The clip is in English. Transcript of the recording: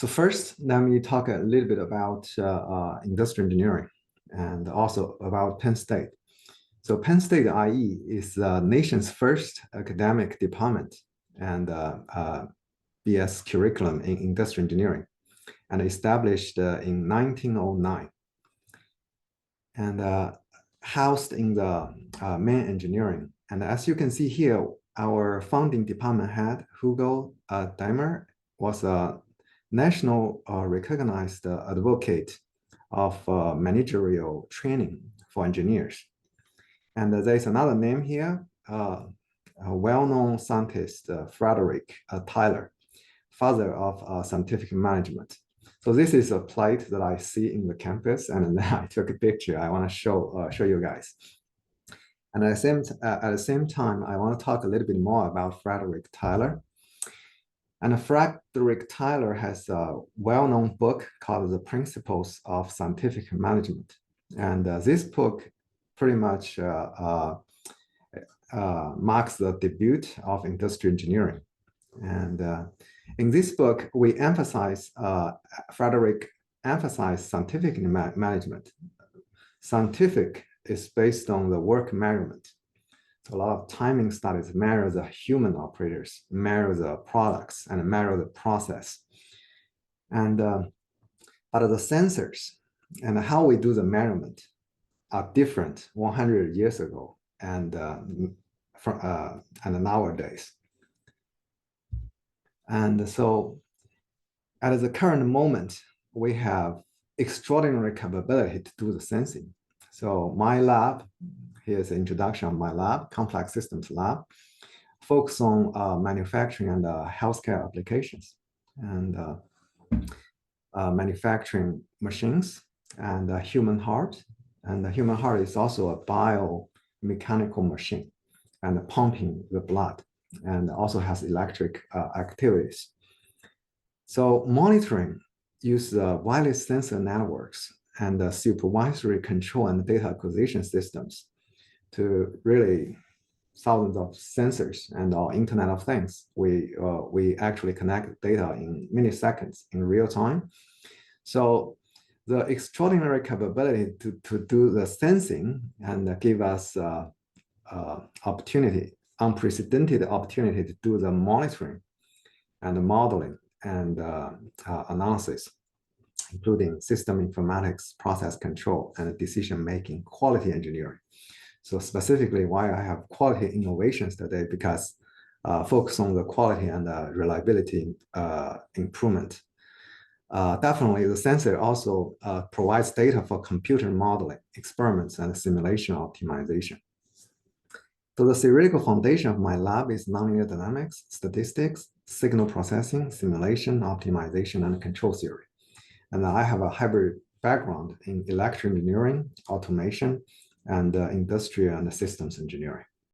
So first, let me talk a little bit about industrial engineering and also about Penn State. So Penn State IE is the nation's first academic department and BS curriculum in industrial engineering, and established in 1909 and housed in the main engineering. And as you can see here, our founding department head, Hugo Daimer, was a national recognized advocate of managerial training for engineers. And there's another name here, a well-known scientist, Frederick Tyler, father of scientific management. So this is a plate that I see in the campus, and then I took a picture. I want to show you guys. And at the same time, I want to talk a little bit more about Frederick Tyler. And Frederick Tyler has a well-known book called The Principles of Scientific Management. And this book pretty much marks the debut of industrial engineering. And in this book, we Frederick emphasized scientific management. Scientific is based on the work measurement. A lot of timing studies measure the human operators, measure the products, and measure the process. And but the sensors and how we do the measurement are different 100 years ago and nowadays. And so at the current moment, we have extraordinary capability to do the sensing. So my lab, here's the introduction of my lab, complex systems lab, focus on manufacturing and healthcare applications and manufacturing machines and human heart. And the human heart is also a biomechanical machine and pumping the blood, and also has electric activities. So monitoring uses wireless sensor networks and supervisory control and data acquisition systems to really thousands of sensors and our Internet of Things. We actually connect data in milliseconds in real time. So the extraordinary capability to do the sensing and give us unprecedented opportunity to do the monitoring and the modeling and analysis, including system informatics, process control, and decision-making, quality engineering. So specifically why I have quality innovations today, because focus on the quality and reliability improvement. Definitely the sensor also provides data for computer modeling, experiments, and simulation optimization. So the theoretical foundation of my lab is nonlinear dynamics, statistics, signal processing, simulation, optimization, and control theory. And I have a hybrid background in electrical engineering, automation, and industrial and systems engineering.